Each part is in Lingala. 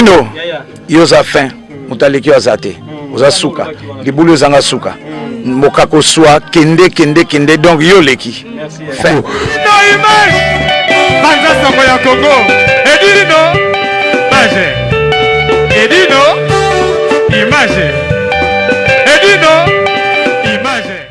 No, yoza fin, mutaleki azate, oza suka, libulu zanga suka, mokako soa, kende, donc yo leki. Fin. No image, Banza Songo ya Congo, Edino, image, Edino, image, Edino, image.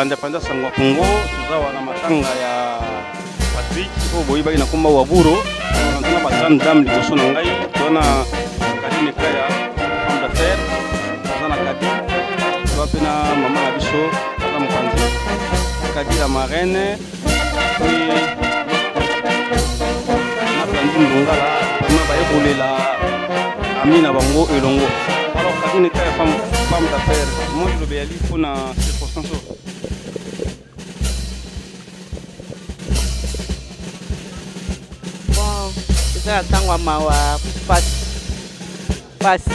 indépendance ya Congo tuzawa na matanga ya Patrick oyo boyeba na komba wa buro tuna ba grande dame liboso na ngai tuna Kadine Kaya femme d'affaires tuna Kadi tuna pena mama na biso tuna mopanzi Kadi la marraine na Blandi Ndongala na ba ebolela Amina bango elongo alors Kadine Kaya femme d'affaires moi je vais aller pour na circonstance. Eza tangwa mawa pasi makasi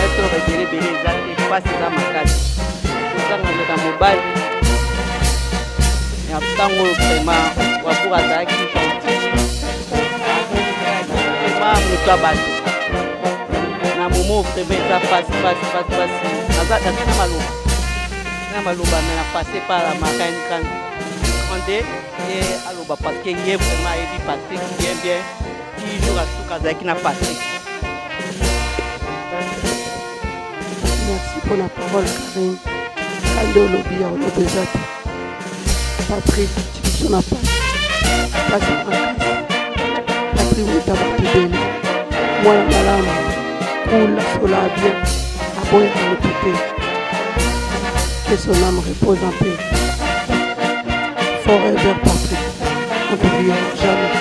eto bejelebele eza te pasi eza makasi ozanga na mobali ya ntango vraiment wabuka azalaki gentil vraiment moto ya bato na momo vraiment eza pasi naza na maloba mais na passé par la marraine quand et aloba parce que yé vraiment ebi Patrick bien toujours à tout kazaki na Patrick. Merci pour la parole Karine. Kando lobi ya olobezate Patrick tu n'as pas Patrick mutabakibeli mwana malamu kula sola bien aboya na lopite que son âme repose en paix. Forever Patrick, on t'oubliera jamais,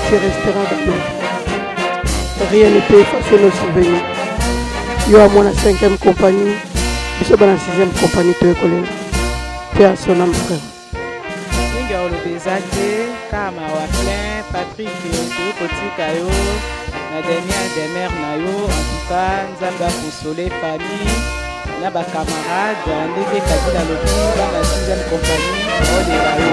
tu resteras dans nous. Rien ne peut effacer nos souvenirs. Yo à moi la 5e compagnie, je suis dans la 6e compagnie, tu es collé. Paix à son âme frère. Ninga olobezate kama wa plein Patrick tu kotika yo la dernière des mères na yo en tout cas nzamba consoler famille. Na ba camarade ndenge Kabila lobi bana 6e compagnie olela yo.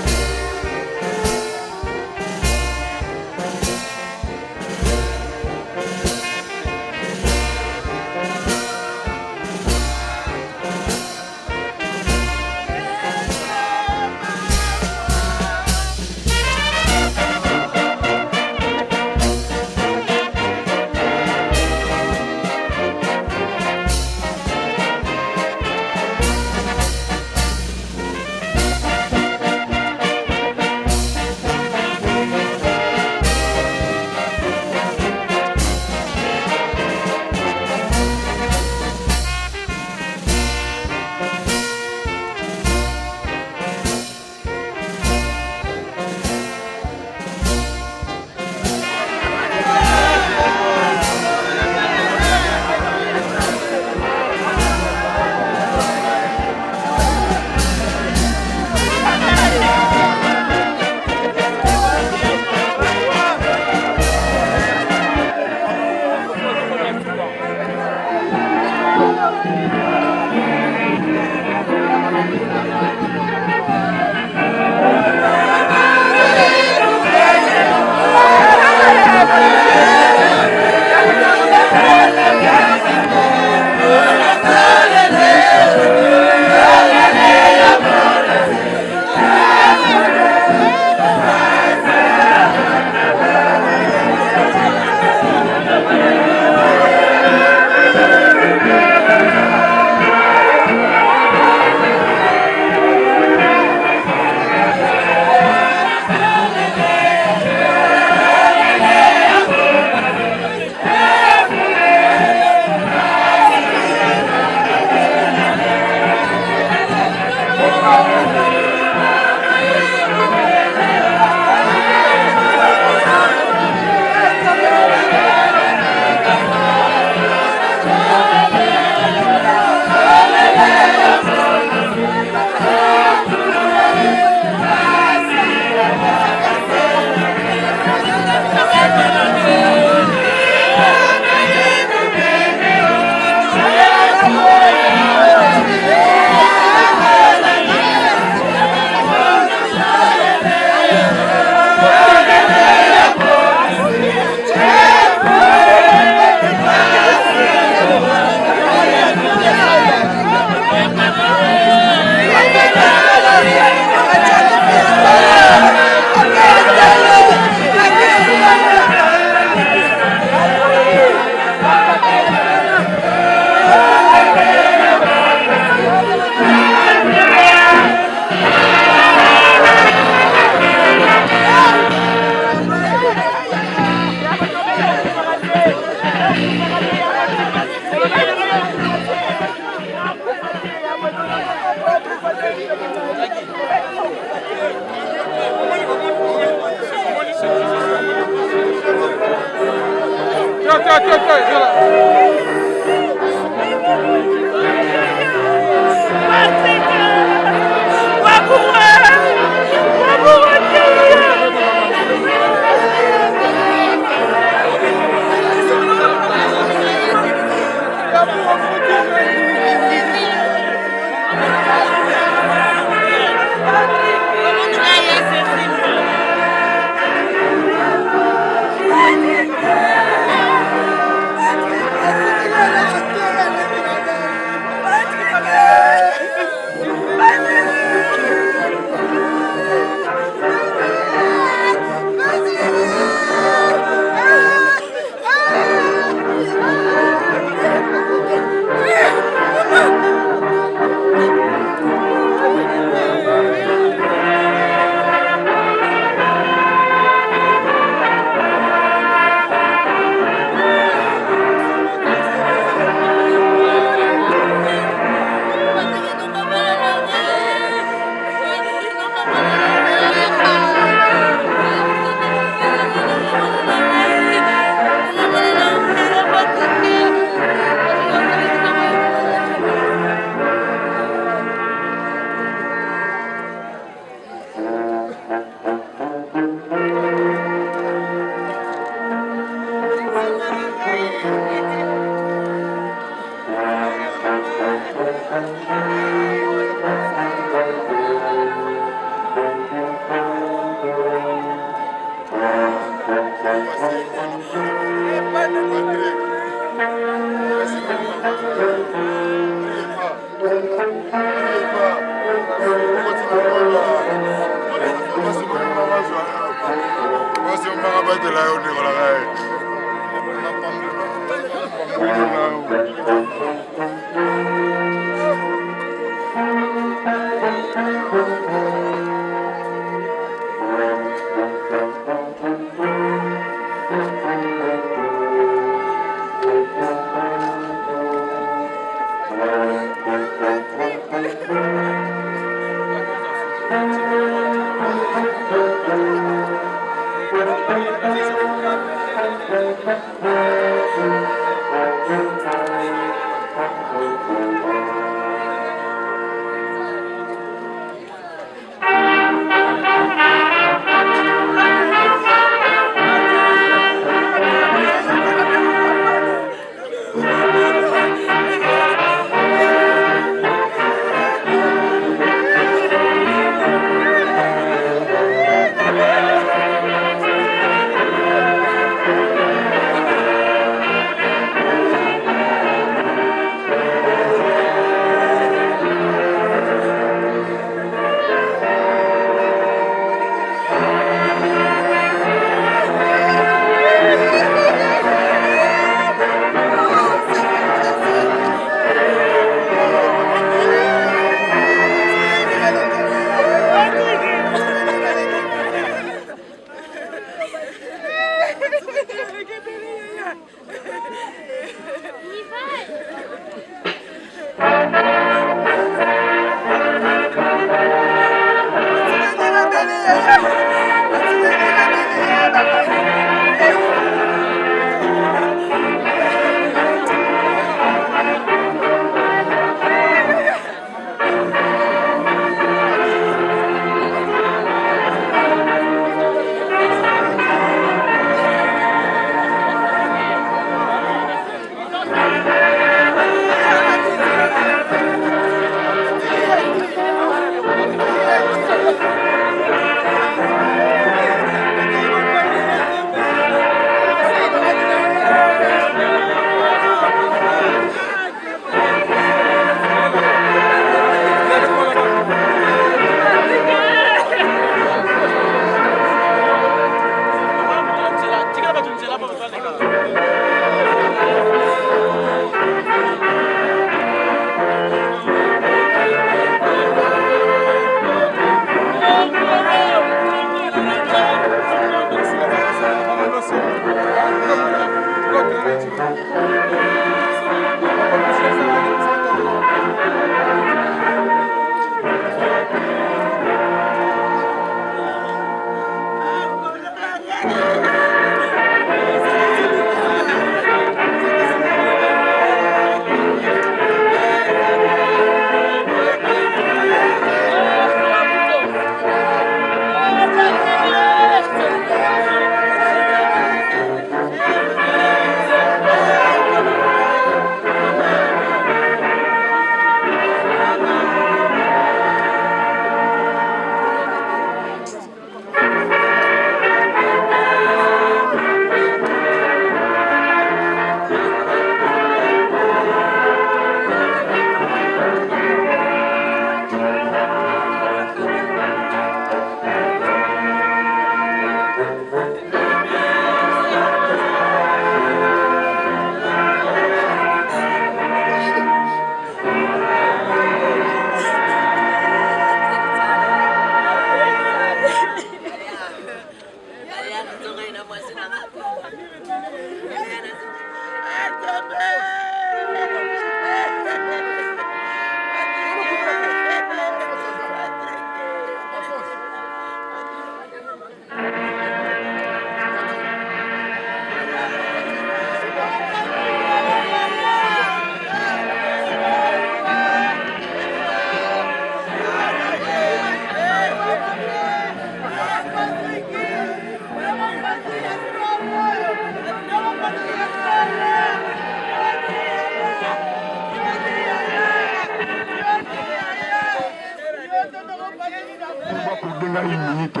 Une minute.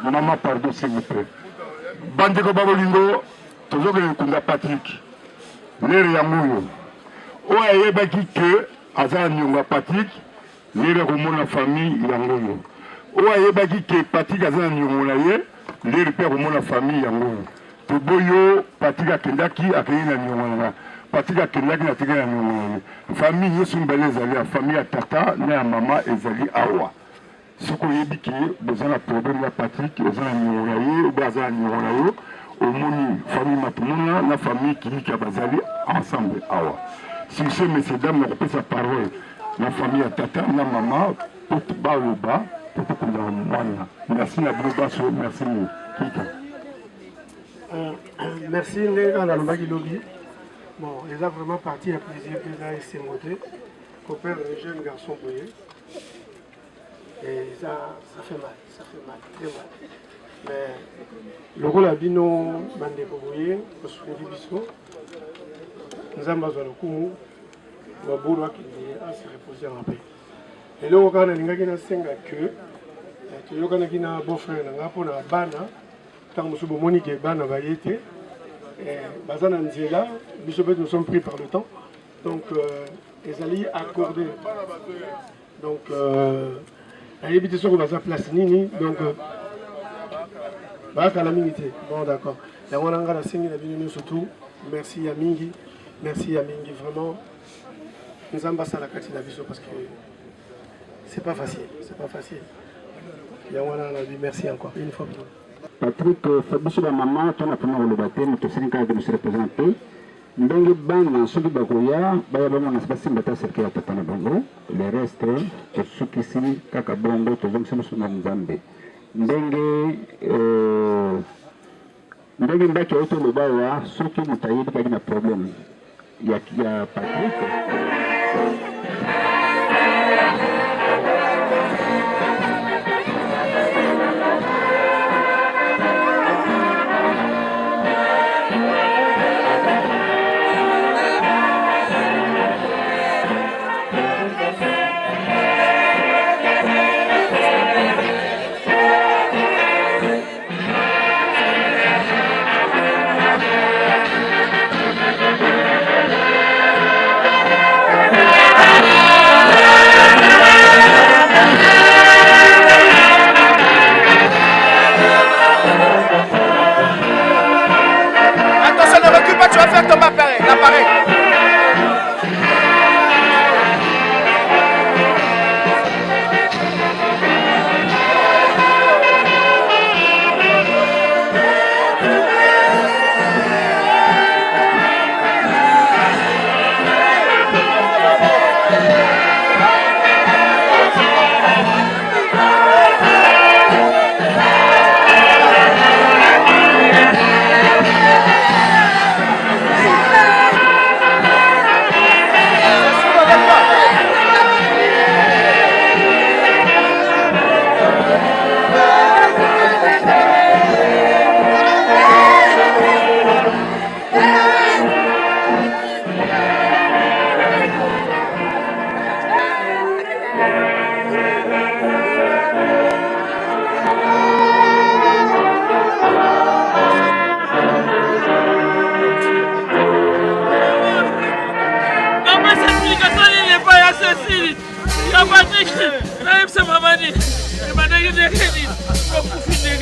Maman, pardon, s'il vous plaît. Bandeko Babolingo, toujours que le Kunda Patrick. L'air Yamuyo. Oya yebaki que, Azan Nyonga Patrick, l'air de la famille Yangoyo. Oya yebaki que Patrick Azan Nyonga Ye, l'air père de la famille Yangoyo. Toboyo, Patrick Akendaki, Akena Nyonga. Patrick Akendaki, Akena Nyonga. Famille Yosumbele Zali, la famille à Tata, na maman Ezali Awa. Ce qu'on a dit que besoin de problème de Patrick, besoin de Nyonga, besoin de Nyonga, au moni, famille Matumuna, la famille qui a basali ensemble Awa. Si c'est messieurs dames, on peut sa parole. La famille à Tata, la maman, pour tout bas au bas, pour tout le monde. Merci la Brubasso, merci Kika. Merci Néga Nalobagi Lobby. Bon, ils ont vraiment parti à plaisir que là, ils s'est monté. Pour perdre un jeune garçon boyé. Et ça fait mal, très mal. Mais le rôle à Bino, Bande Boboye, au soutien du Bissot, nous avons besoin de coup, nous avons besoin qu'il se reposer en paix. Et là, on a un que tu as un beau-frère, on a un bana, tant que nous avons un bana variété. Bazan Anzela, nous sommes pris par le temps, donc les alliés accordés. Donc, la habitation qu'on va faire place Nini, donc, bon d'accord. La Wananga la Sengi la Bino surtout, merci à Mingi, vraiment. Nous avons passé à la carte d'Abisso parce que c'est pas facile. Yawana la vie, merci encore, une fois pour Patrick, Fabrice la maman, tu as fait le baptême, tu sais que nous représenter. Ndenge bana soki bakoya baya bana na spasi mbata serikali tata na bongo le reste tosukisi kaka bongo tozongisa mosu na Nzambe ndenge ndaki oto lobawa soki mutayebi kaki na problème ya Patrick.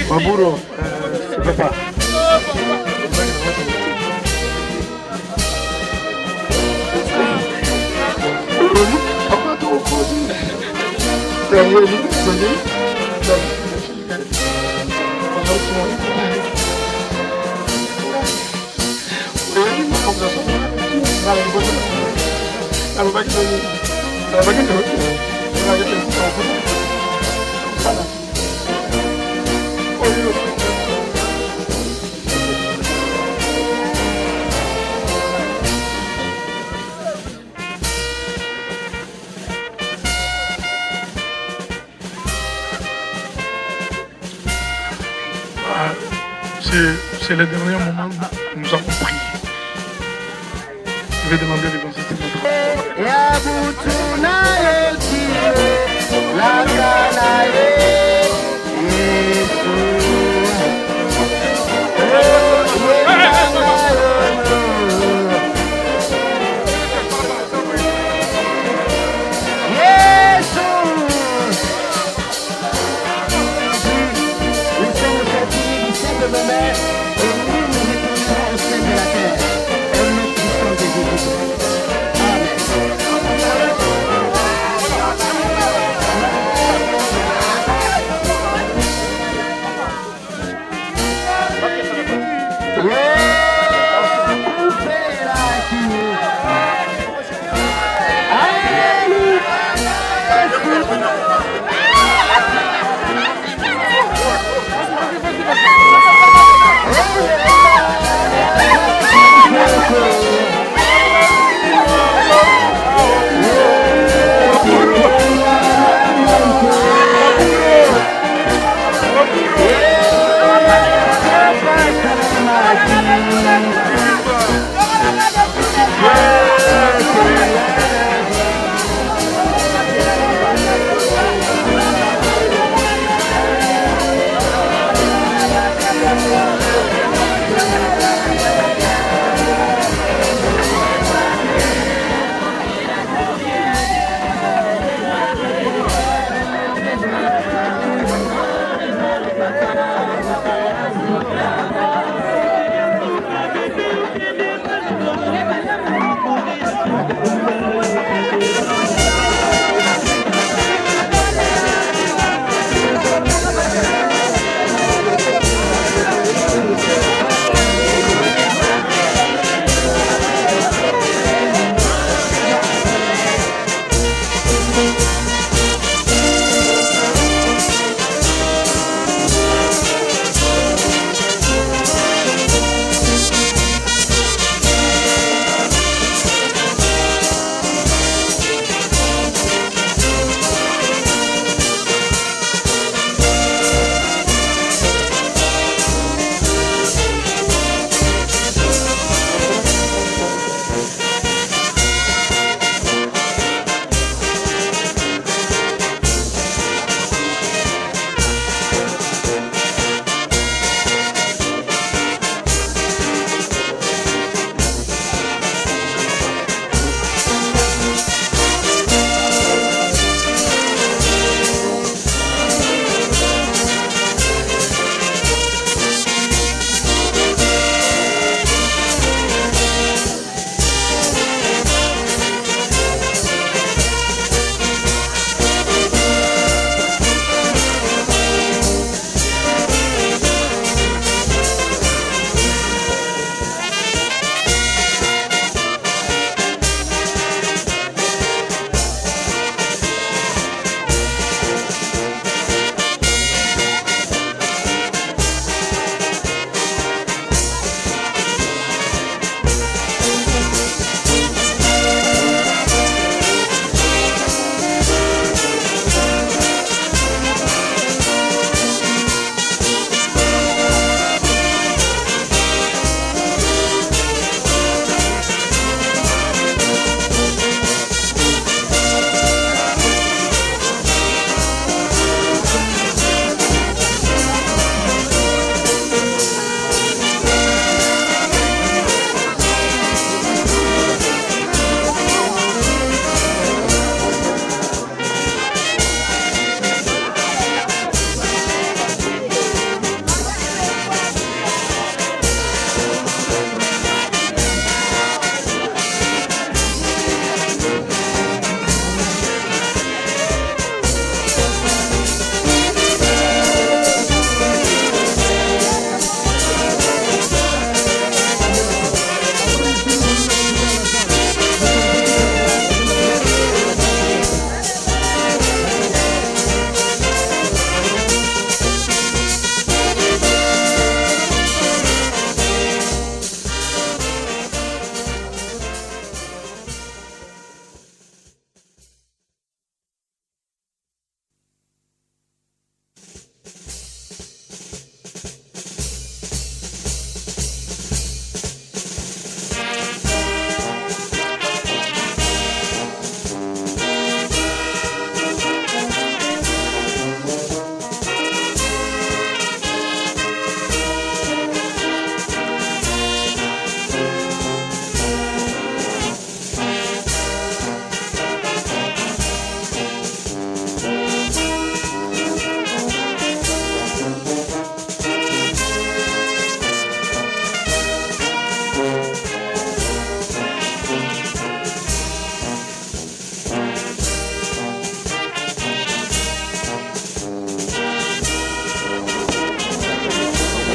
Baburo, c'est pas. C'est le dernier moment où nous avons prié. Je vais demander les conseils de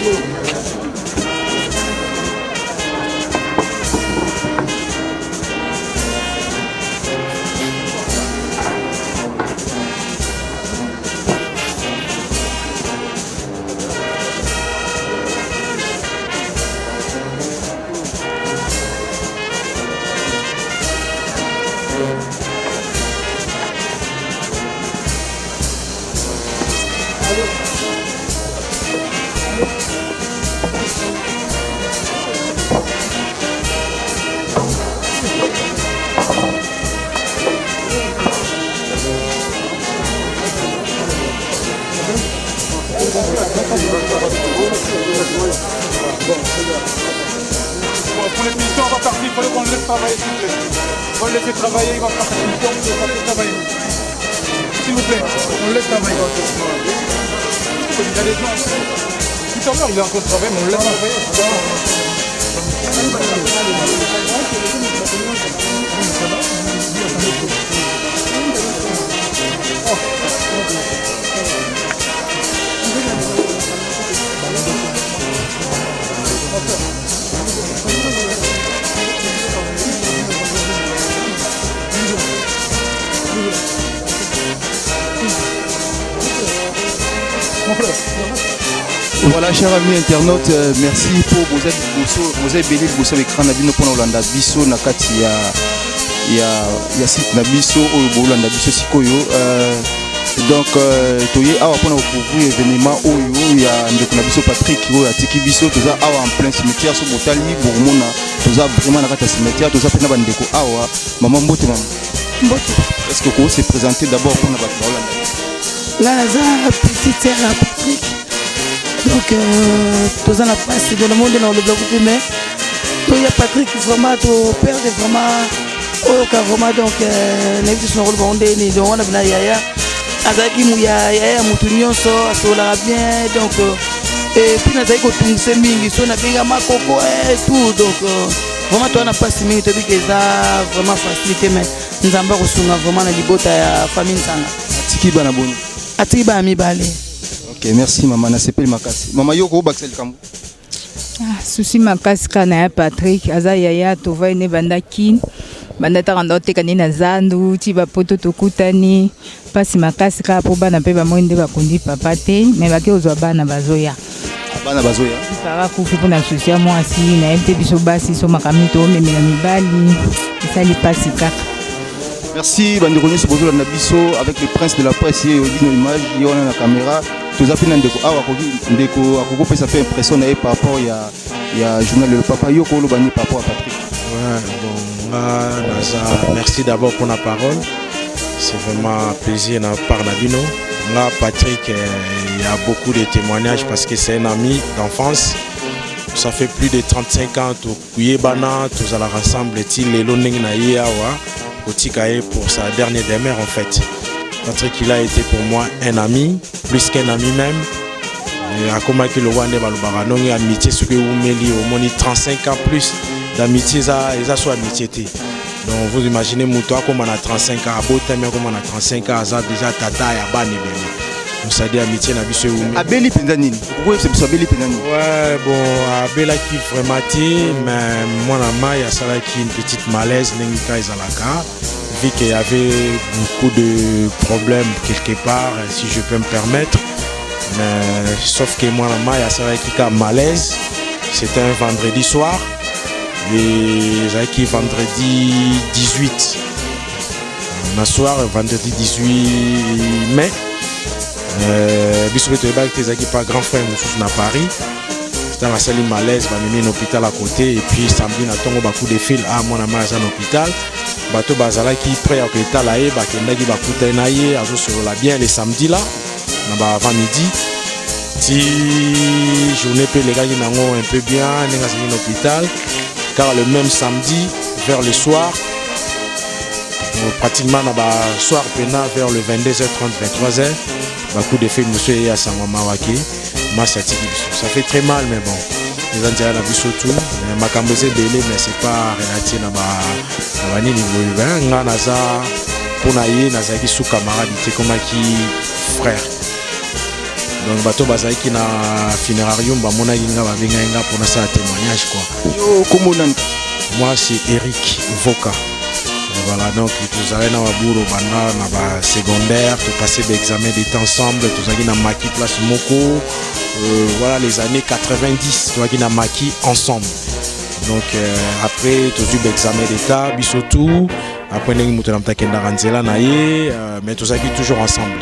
Pour les missions, on va partir, il faut qu'on le laisse travailler, s'il vous plaît. On va le laisser travailler, il va faire sa mission, il va faire travailler. S'il vous plaît, on le laisse travailler. Il y a des gens, tout à l'heure, il est en train de travailler, mais on le laisse travailler. Voilà, chers amis internautes, merci pour vos aides béliers pour l'écran nabino pour Olanda biso nakati ya site na biso oyo Olanda biso sikoyo donc toye awa pona pour événement oyo ya ndeko na biso Patrick oyo atiki biso toza awa en plein cimetière so botali bomona toza vraiment nakati ya cimetière toza pena bandeko awa maman mbote maman Mbote. est-ce que vous se présenter d'abord pour na bato Olanda Là, la petite sœur à Patrick. Donc, tous en la place dans le monde dans le bloc de mai. Donc, il y a Patrick qui vraiment, ton père est vraiment, oh, car vraiment, donc, n'importe son rôle bondé, ni donc, on a bien Yaya. Azaki Mouya, Yaya, Moutounion, so, Asola bien, donc, et puis, Nazaki, Kotung, Semingi, so, n'a pas ma coco et tout, donc, vraiment, toi, on n'a pas si minutes, tu dis que ça, vraiment, facilité, mais nous avons vraiment la libota à famille Sanga. tiki bana boni Atiki ba mi balé. ok merci maman na sepeli makasi maman yoko bakisel kambo susi makasi kana ya Patrick aza yaya tovai ne bandaki bandata kanda otekani na zandu ti bapoto tokutani pasi makasi kaka po bana mpe bamoi nde bakundi papa te me bake ozwa bana bazoya bana bazoya papa kufi mpona susi ya mwasi nayebi te biso basi so makambo toomemela mibali esali pasi kaka. merci bandeko nyonso bozolanda biso avec le prince de la presse ye odino image ye wana na caméra toza mpe na ndeko awa ndeko akokopesa mpe impression na ye par rapport ya journal le papa yo koloba ni par rapport à Patrick. Ouais, bon, Naza, merci d'abord pour la parole. C'est vraiment un plaisir de part Nabino. Là, Patrick, il y a beaucoup de témoignages parce que c'est un ami d'enfance. Ça fait plus de 35 ans que Kuyebana, tous à la rassemble, les Loneng Naïawa, pour sa dernière demeure en fait. Patrick, il a été pour moi un ami, plus qu'un ami même. À comment que le Wande Balubarano, amitié, ce que vous mêlez au moins 35 ans plus d'amitié, ça soit amitié. Donc vous imaginez, Moutoua, comme on a 35 ans, Abotamia, comme on a 35 ans, ça déjà Tata et Abane. Donc ça dit amitié, n'a vu ce Oumé. Abeli Pendani, pourquoi c'est Abeli Pendani? Ouais, bon, Abela qui vraiment, mais moi, il y a ça là qui une petite malaise, Nenga et Zalaka. Vu qu'il y avait beaucoup de problèmes quelque part, si je peux me permettre. Mais, sauf que moi, il y a ça qui a malaise. C'était un vendredi soir. Et ça qui vendredi 18. Un soir, vendredi 18 mai. Bisoubeto Ebak, t'es pas grand frère, nous à Paris. C'était la salle malaise, on a mis un hôpital à côté. Et puis samedi, on a tombé beaucoup de fils à mon ami à l'hôpital. Bateau Bazala qui prêt à l'hôpital là, Bakendagi Bakuta Naye, Azo sur la bien les samedis là, avant midi. Si journée peut les gars un peu bien, on est à l'hôpital. Car le même samedi, vers le soir, pratiquement le soir vers le 22h30, 23h, beaucoup de filles monsieur et à Samamawaki, ça fait très mal mais bon. Les gens disent la vie surtout, ma cambose belé mais c'est pas relatif à bani niveau nga naza pour naïe naza qui sous camarade comme qui frère. Donc bato bazalaki na funérarium bamonaki nga babengaki nga mpona sala témoignage quoi. Yo komona Moi c'est Eric Voka. Voilà, donc tous allons dans Waburo, dans la secondaire, tout passer l'examen d'état ensemble, tous allons dans Maki Place Moko, voilà les années 90, tous allons dans Maki ensemble. Donc après, tous eu l'examen d'état, bisotou, après nous avons fait Kenda Ranzela naïe, mais tous allons toujours ensemble.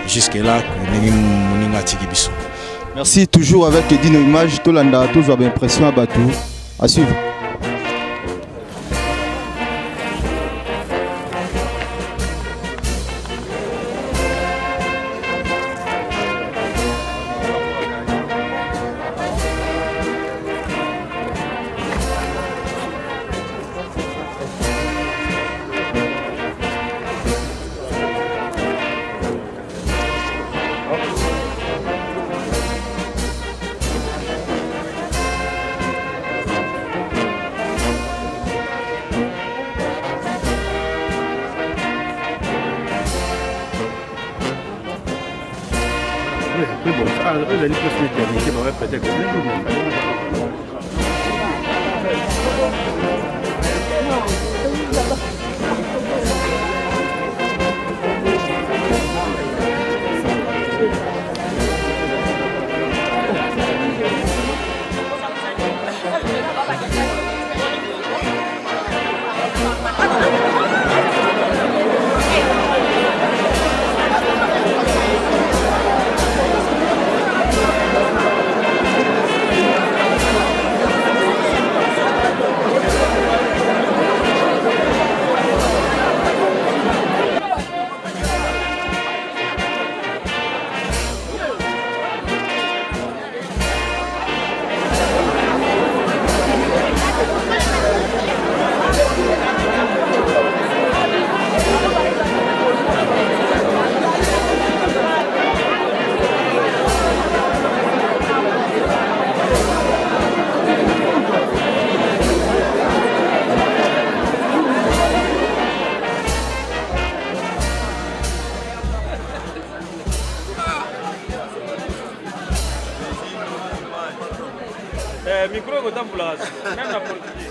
Jusque là, nous avons fait biso. Merci, toujours avec Dino Image, tout l'anda, toujours avec impression à Batou. À suivre. Micro ko tambula même na portugais.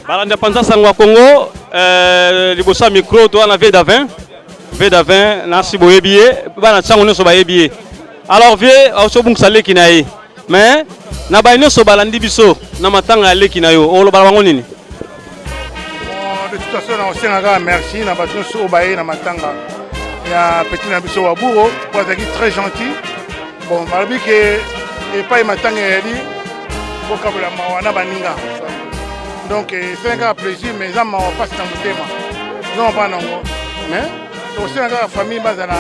Balanda Panza Sangwa Congo, libosa micro, toi on a V20, nasi boyebiye, bana tsango ne so bayebiye. Alors vie, oso bung sale kinaye. Mais na ba ne so balandi biso, na matanga le kinayo, o lo balabango nini? De toute façon, on s'en merci, na bato so baye na matanga. Ya petit na biso waburo, pour être très gentil. Bon, malbi que et pas matanga yeli, pour kabula mawana baninga. Donc c'est un plaisir, mais ça m'a passé dans le thème. Non, pas non. Mais aussi la famille base na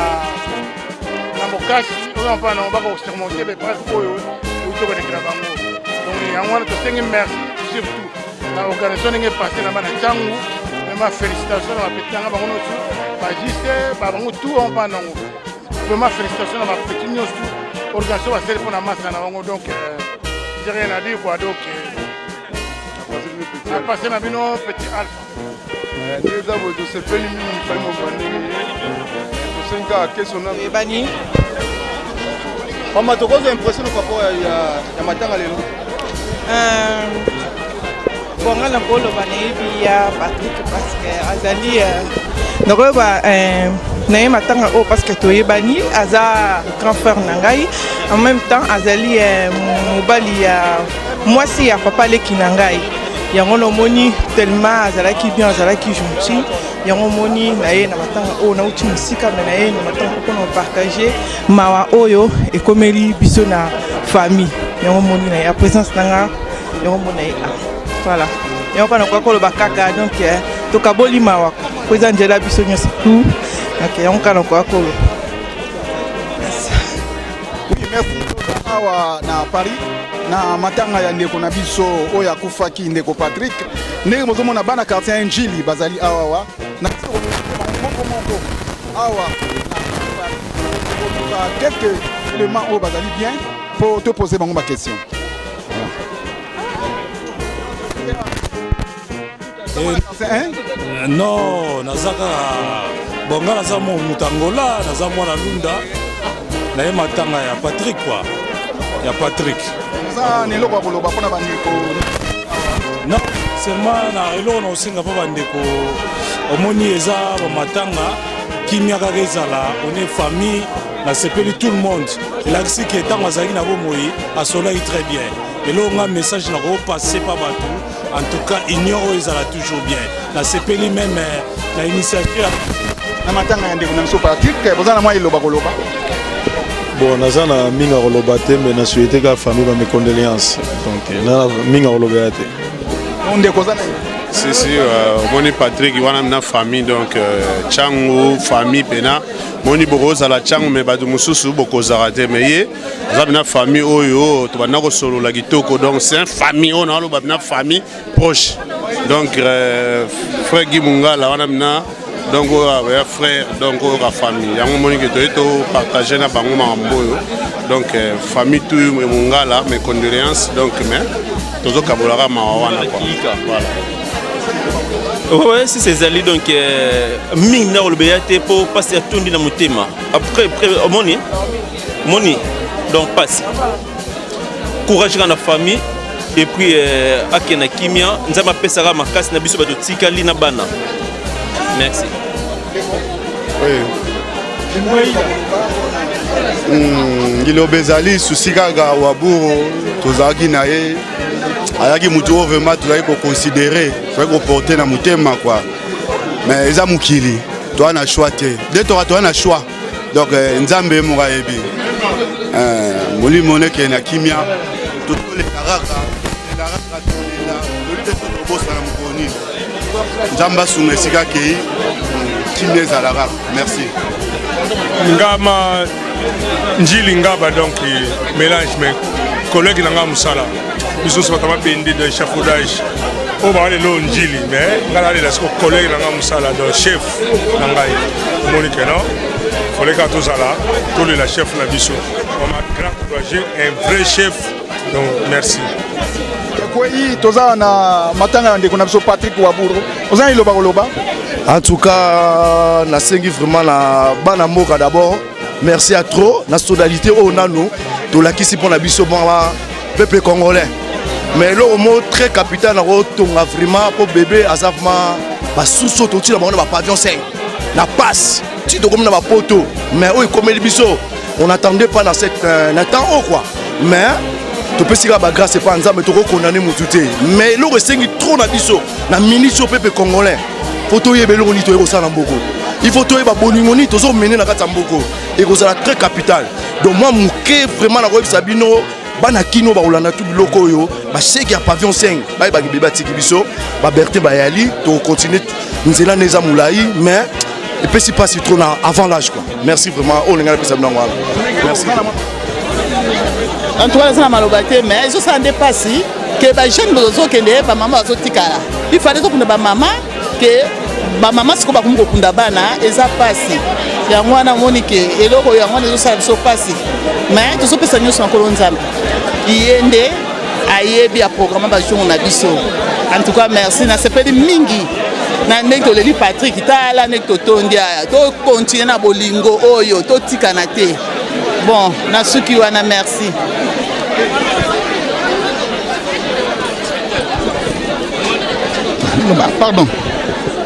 mokas, non pas non, on va surmonter les presque pour eux, pour tout les bango. Donc il y a un to sing merci surtout. La organisation n'est pas passée dans la Tchangou. Vraiment félicitations à la petite na bango tout. Pas juste bango tout on pas non. Vraiment félicitations à la petite nous tout. Organisation va faire pour la masse na bango donc j'ai rien à dire quoi donc passé na bino petit alpha. Déjà vous se fait limite il fallait m'en Bani. Comment tu as l'impression par rapport à matanga lelo? Bon, on a le bani via Patrick parce que Azali n'aurait naye matanga o parce que tu es bani Aza grand frère nangai en même temps Azali mobali moi si ya papa le kinangai. Yango no moni tellement azalaki bien azalaki gentil yango moni na ye na matanga o na uti musika mais na ye na matanga ko na partager mawa oyo e komeli biso na famille yango moni na ya présence nanga yango moni na voilà yango pa na kwa ko lo bakaka donc to kaboli mawa présence de la biso nyonso tout ok yango kana kwa ko lo oui merci awa na Paris na matanga ya ndeko na biso oyo akufaki ndeko Patrick ndenge mozomona bana quartier Njili bazali awa na moko awa quelques éléments oyo bazali bien pour te poser bango ma question. Non nazaka bonga naza mo mutangola naza mwana lunda na ye matanga ya Patrick quoi ya Patrick. Non, seulement na eloko na osenga pa bandeko omoni eza bamatanga kimia kaka ezala on est famille na sepeli tout le monde elakisi ke ntango azalaki na bomoi asolaki très bien eloko nga message na kopase pa bato en tout cas union oyo ezala toujours bien na sepeli même na initiative na matanga ya ndeko na biso Patrick boza na mwa eloba koloba. Bon, naza na minga koloba te mais na souhaité ka famille ba mes condoléances donc na minga koloba te. On décosa na si moni Patrick wana na famille donc Tchangu famille pena moni bokoza la Tchangu mais badu mususu bokoza te mais ye za na famille oyo to bana ko solo la kitoko donc c'est une famille on a lo ba na famille proche donc frère Gimunga la wana na donc ouais frère donc la famille yango moni que to partager na bango mamboyo donc famille tout mungala mes condoléances donc mais tozo kabolaka mawana quoi voilà. Ouais, si c'est ali donc ming na olbeyate pour passer à tourner dans mon thème après moni donc passe courage dans la famille et puis akena kimia nzama pesaka makasi na biso bato tikali na bana. Merci. Oui. Ngilo bezali souci kaka waburo tozaki na ye ayaki mutu vraiment tozaki ko considérer tozaki ko porter na mutema quoi mais eza mukili to na choix te de to na choix donc nzambe mo kayebi molimo neke na kimia to le karaka le to bossa na mukoni nzamba sunga sika kei kimia za la merci. Ngama Njili Ngaba donc mélange mais collègue nanga musala biso so batama bende de échafaudage o ba le Njili mais ngala le lasko collègue nanga musala donc chef nangai Monique non fallait que tous là tous les chef na biso on a grand projet un vrai chef donc merci. Kwei toza na matanga ndeko na biso Patrick Waburo oza iloba koloba. En tout cas, nasengi vraiment na bana moka d'abord. merci à trop na solidarité au nano to la kisi pour la biso peuple congolais mais le mot très capital na tonga vraiment pour bébé azafma ba sous to ti na ba pavillon 5 na passe ti to comme na ba poto mais o comme le biso on attendait pas dans cette temps quoi mais tu peux dire que grâce pas ensemble tu condamner mututé mais le ressengi trop na biso na ministre peuple congolais photo yebelo ni to ça na mboko il faut toyer ba boningoni to zo mener na kata mboko et ko ça très capital donc moi muké vraiment na ko sabino bana kino ba olanda tout biloko yo ba cheki ya pavillon 5 ba ba beba tiki biso ba berté ba yali to continuer nzela neza mulai mais et puis si pas si trop avant l'âge quoi merci vraiment on ngala pesa mna ngala merci en tout cas ça maloba te mais ils sont dépassé que ba jeune bozo kende ba maman bazo tikala il fallait que ba maman que ba maman siko ba kumko kunda bana eza pasi ya mwana monike eloko ya mwana ezo sala so pasi mais to so pesa nyoso nkolo nzambe yende ayebi a programme ba jour na biso en tout cas merci na sepeli mingi na ndeko leli Patrick tala ndeko tondia to continuer na bolingo oyo to tikana te bon na suki wana merci pardon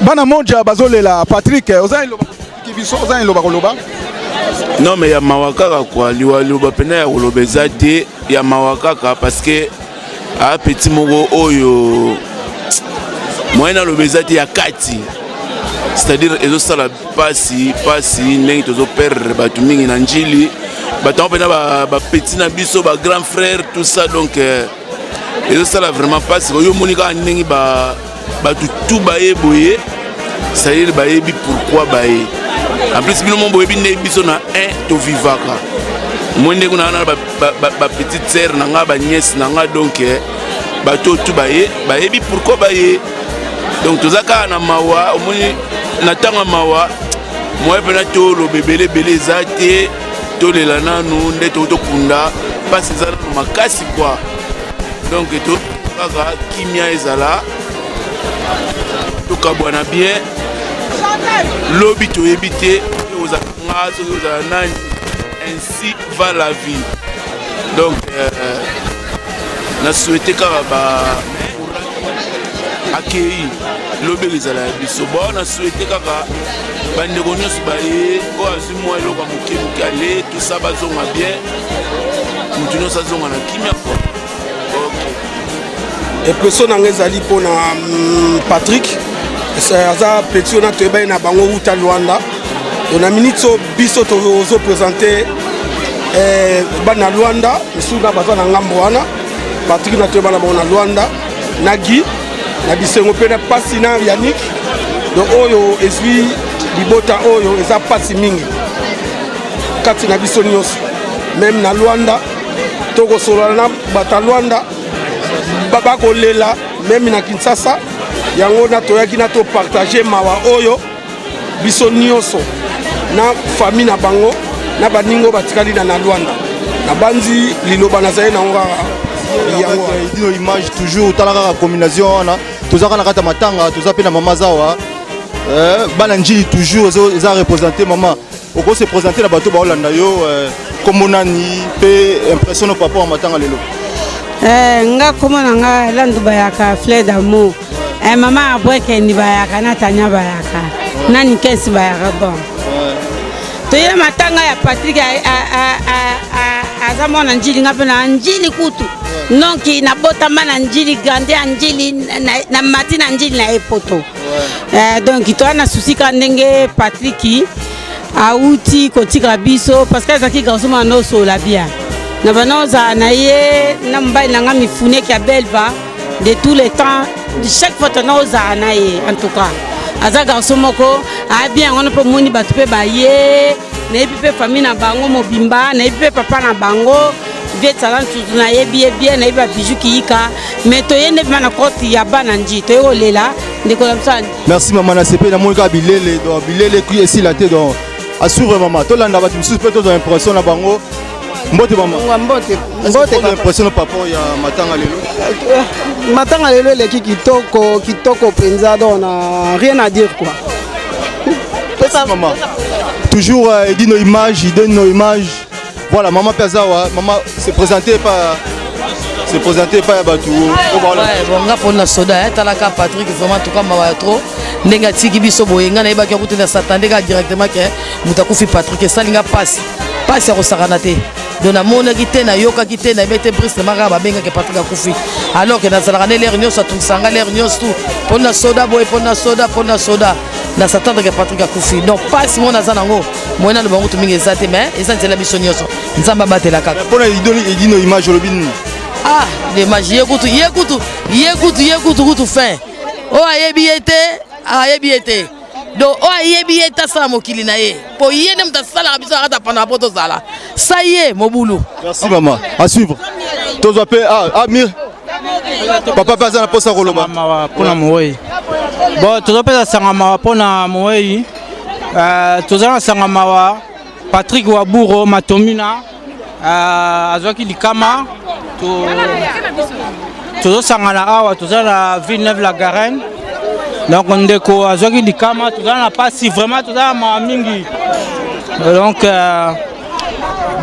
bana moja bazolela Patrick ozani loba koloba non mais ya mawakaka quoi liwa pena ya koloba eza te ya mawakaka parce que a petit moko oyo moyen aloba eza te ya kati c'est-à-dire ezosala pasi ndenge tozoperdre bato mingi na njili bato yango mpena bapeti na biso bagrand frère tout ça donc ezosala vraiment pasi oyo omoni kaka ndenge bato tu baye boye c'est-à-dire bayebi pourquoi baye en plus bino mo boyebi ndenge biso na 1 tovivaka moi ndenge na na bapetite sere na nga baniese na nga donc bato tu bayebi pourquoi baye donc toza kaka na mawa omoni na ntango ya mawa moye mpena toloba ebelebele eza te tolela nanu nde tokunda mpasi eza nanu makasi kua donc kaka kimia ezala tokabwana bien lobi toyebi te ozala nga soki ozala nani ainsi va la vie donc na souhaité kaka akei lobi ezala ya biso bao na souhaité kaka bandeko nyonso baye oyo azwi mwa eloko ya moke ale tosa bazonga bien motu nyonso azonga na kimia kua impression nanga ezali mpona Patrick aza petit ona toyebani na bango uta Luanda to na minute oyo biso tozopresente bana Luanda misusu na baza na ngambo wana Patrick na toyebana bango na Luanda na Guy na bisengo mpe na pasi na Yannick donc oyo ezwi libota oyo eza pasi mingi kati na biso nyonso même na Luanda tokosolola na bata Luanda bakolela même na Kinshasa yango na toyaki na to partager mawa oyo biso nyonso na famille na bango na baningo batikali na Luanda na banzi liloba na zaye na nga yango dino image toujours talaka la combinaison wana tozaka na kata matanga toza pe na mama zawa bana njili toujours za représenter maman oko se présenter na bato ba Holanda yo comme nani pe impression no papa wa matanga lelo nga komona nga landu bayaka fleur d'amour mama abweke ni bayaka na tanya bayaka nani kesi bayaka bon toye matanga ya Patrick aza mwana njili nga pe na njili kutu nonki na botama na njili grande ya njili na mati na njili na epoto donc toa na susi ka ndenge Patrick auti kotika biso parce que azaki garçon mwana osola bien na banoza na ye na mbai na nga mifune kia belva de tous les temps chaque fois tonoza na ye en tout cas aza garçon moko a bien on peut moni batu pe ba ye na epi pe famille na bango mobimba na epi pe papa na bango vieux talent tout na ye bien na epi ba bijou kiika mais to yende na koti ya bana nji to yolela ndeko la msani merci maman na sepe na monika bilele donc bilele qui est la tête donc assure maman to landa batu msusu pe to impression na bango mbote maman mbote impression papa ya matanga lelo leki kitoko penza donc on a rien à dire quoi maman toujours il dit nos images, il donne nos images. Voilà, maman Piazawa, maman se présentait pas Batou. Ouais, bon, nga pona soda, talaka Patrick vraiment tout comme mawa trop. Nenga tiki biso boyenga na ibaki kutu na s'attendait directement que mutakufi Patrick salinga passe ya kosakana te. Donc mona kite na yoka kite na bete brise maka ba benga ke Patrick akufi. Alors que na salaka ne l'air nyos atungisanga l'air nyos tout. Pona soda boy pona soda. Na s'attendre que Patrick akufi. Donc passe mona zanango. Mona le bango to mingi ezate mais ezate la biso nyos. Nzamba batela kaka. Pona il dit nos images lobin. Ah, les magies, écoute, fin. Oh, ayebi été. Donc, oh, ayebi été, ça, mon kilinaye. Pour y aller, m'ta sala, abisa, rata, pendant poto sala. Ça y est, mon boulot. Merci, maman. À suivre. Tous appels, Mir. Papa, pas un poste à Roloba. Pour la mouille. Bon, tous appels à Sangamawa, pour la mouille. Tous appels à Sangamawa. Patrick Wabouro, Matomina. Azwaki Likama. Tozosangana awa tozala Villeneuve la Garenne. Donc ndeko azwaki Likama tozala na pasi vraiment tozala ma mingi. Donc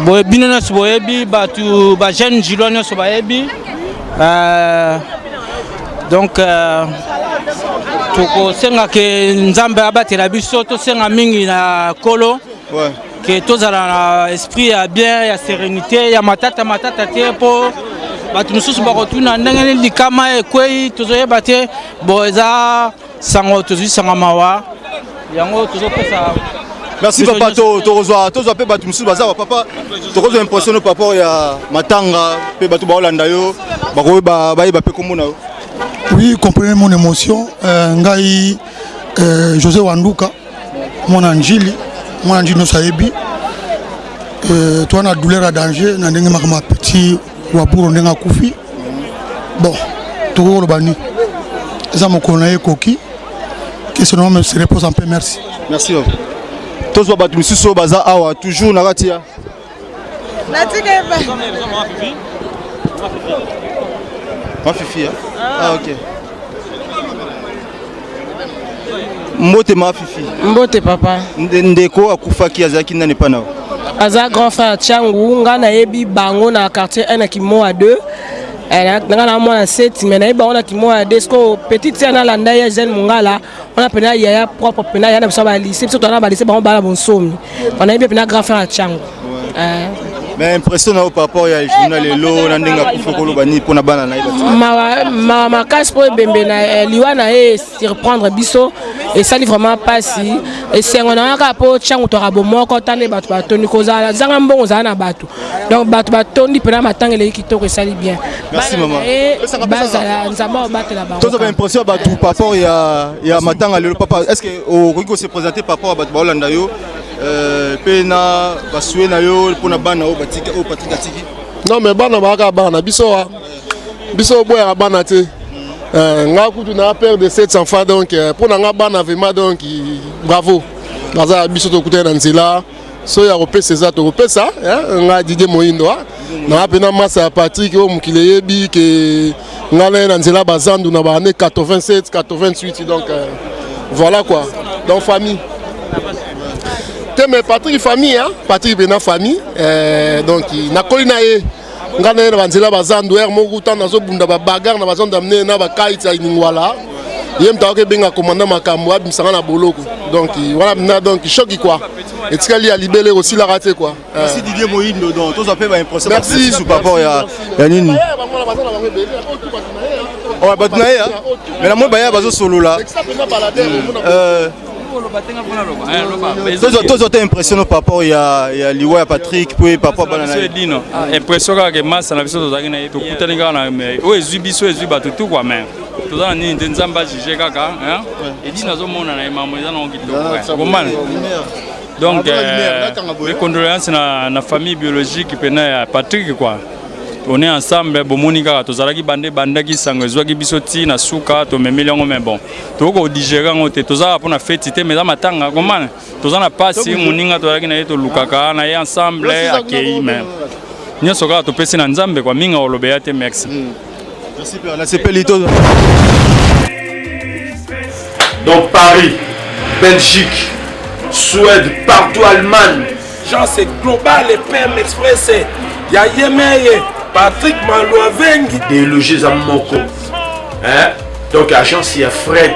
boyebino nyonso boyebi batu ba jeune jilo nyonso bayebi. Donc tokosenga ke Nzambe abatela biso tosenga mingi na kolo. Ouais. Que tous à l'esprit bien, il y a sérénité, il y a matata pour battre nous tous retourner dans les likama et quoi tous les battre boza sango tous sangamawa yango tous ça. Merci papa to rejoindre tous appels battre nous baza papa to rejoindre impressionné par rapport à matanga pe battu ba Hollanda yo ba pe komona. Oui, comprenez mon émotion ngai José Wanduka mon Angili moi on dit no saebi toi na douleur à danger na ndenge makama petit Wabouro ndenga kufi bon to ko bani ça mo konaye koki que ce nom me se repose en paix. Merci tous ba batu misuso baza awa toujours na katia ma fifi ok Mbote ma fifi. Mbote papa. Ndeko akufaki azaki nani pana. Aza grand frère Tchangu ngana yebi bango na quartier 1 Kimo à 2. Ngana mwana 7 mais na yebi bango na Kimo à 2 sko petite sœur na landa ya jeune mungala on a pena ya propre pena ya na biso ba lycée surtout na ba lycée bango bala bonsomi. On a yebi pena grand frère Tchangu. Mais impressionnant par rapport à journal elo na ndenga kufokolo bani pona bana na iba. Ma casse pour bembe na liwana e reprendre biso et ça vraiment pas si et c'est on a un po Tchangu to rabo moko tane batu batoni kozala zanga mbongo za na batu. Donc batu batoni pena matangele kitoko sali bien. Merci maman. Bazala nzamba batela bango. Tous avez impression batu par rapport ya matanga lelo papa est-ce que au Rico se présenter par rapport à batu Hollanda yo pena basue na yo pona bana o batika o Patrick atiki. Non mais bana baka bana biso boya bana te. Nga kutu na père de 7 enfants donc pour nga bana vraiment donc bravo. Baza biso to kuta na nzela so ya repesa za to repesa nga Didier Moindo na pena masa Patrick o mukile yebi ke nga na nzela bazandu na ba année 87 88 donc voilà quoi. Donc famille. Mais Patrick famille Patrick bena famille donc na kolina ye ngana na banzela bazandu moko tanda zo bunda ba bagarre na bazandu amener na ba kaita iningwala yem taoke benga commandant makambo abimsanga na boloko donc voilà maintenant donc choc quoi et tikali a libéré aussi la raté quoi. Merci Didier Moindo donc tous appels ba impression. Merci sous rapport ya nini on va battre mais la moi ba ya bazo solo là tous autant impressionnant par rapport à Liwa Patrick puis par rapport à Dino impressionnant que masse na biso tozaki na to kutaninga na mais o ezubiso ezuba tout quoi mais tozana ni nzamba jije kaka hein et dit nazo mona na mambo eza na ngito komana donc mes condoléances na famille biologique pena ya Patrick quoi. On est ensemble, Bomonika, Tozalaki Bandaki Sangazwaki Bisoti, Nasuka, Tomemilongo, mais bon. Toko digérant, Toza pour la fête, mais dans ma tanga, comment Tozana passé, Moninga, Tozaki Naito Lukaka, Naye ensemble, Akei, mais. Nous sommes à Topesi Nanzambe, quoi, Minga, Olobeate, merci. Merci, Père. La CPLito. Donc, Paris, Belgique, Suède, partout Allemagne. Genre c'est global et PM Express. Il y a Yemeye, Patrick Malouavengi. Des logés à Moko. Hein? Donc agence il y a fret,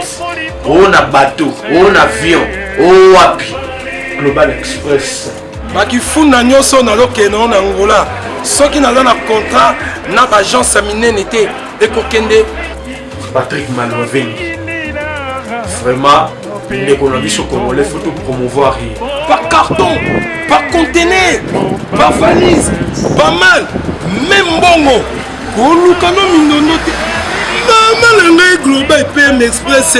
on a bateau, on a avion, on wapi. Global Express. Baki funda nyonso na lokeno na Angola. Soki naza na contrat na agence minene te ekokende Patrick Malouavengi. Vraiment, l'économie congolais, il faut promouvoir. Par carton, par conteneur, par valise, pas mal, même bongo. Kolukano mindono te. Maman global PM Express.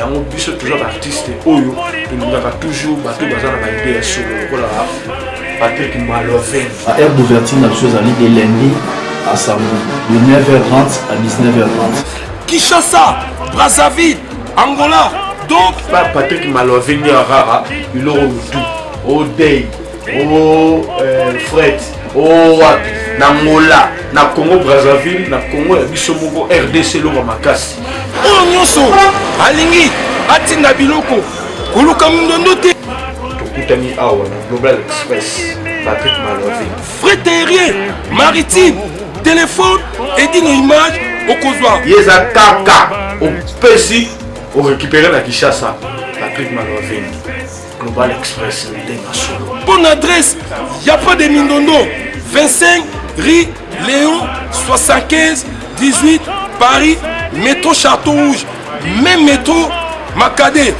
On puisse toujours artiste Oyo, il nous a toujours battu dans la idée sur le Patrick Malouavengi. À aire d'ouverture, la chose allée de lundi à samedi, de 9h30 à 19h30. Kinshasa, Brazzaville, Angola. Donc, Patrick Malouavengi à Rara, il aura tout. Au Day, au Fred, au Wapi, na Angola, na Congo Brazzaville, na Congo Bisomoko, RDC Loma Makasi. Oh nyonso, alingi, atinda biloko, koluka mundondo te. Tokutani awa na Global Express, Patrick Malouavengi. Fret aérien, maritime, téléphone, édine image, au Kozwa. Yeza kaka, au Pesi, au récupérer la Kinshasa, Patrick Malouavengi. Global Express, bonne adresse, il n'y a pas de Mindondo. 25 rue Léon 75 18 Paris, métro Château Rouge, même métro Macadé.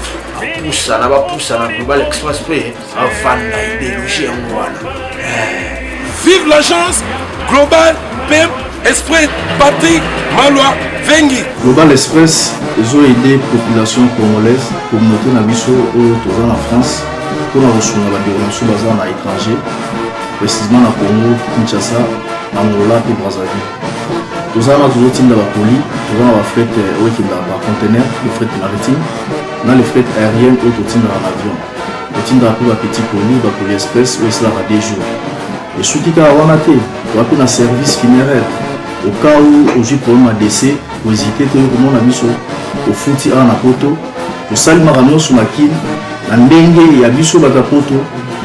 Poussa na Global Express avant d'idéologie en Rwanda. Vive l'agence Global PM Express Patrick Malouavengi. Global Express, ils ont aidé la population congolaise, communauté Nabiso au en France, pour la reçu la déroulation basée à l'étranger, précisément à Congo, Kinshasa, Angola et Brazzaville. Nous avons toujours la poli, nous avons la fret par conteneur, le fret maritime, nous avons le fret aérien ou tout en avion. Nous avons la petite poli, la poli express, où c'est là des jours. Et ce qui est à un service funéraire. Au cas où j'ai problème à décès, pour hésiter, comment on a mis au fouti à la poto, pour saluer Marano sur la kin, la dengue et à biso batapoto,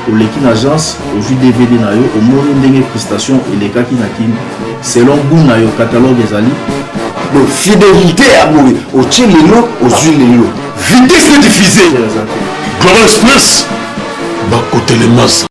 pour l'équipe agence, au jus DVD nayo, au moins une prestation et les cas qui n'akin, selon goût nayo catalogue des alliés. Donc fidélité à mourir, au tchélélo, aux huiles. Vitesse de diffuser. Global Express, bah côté les masses.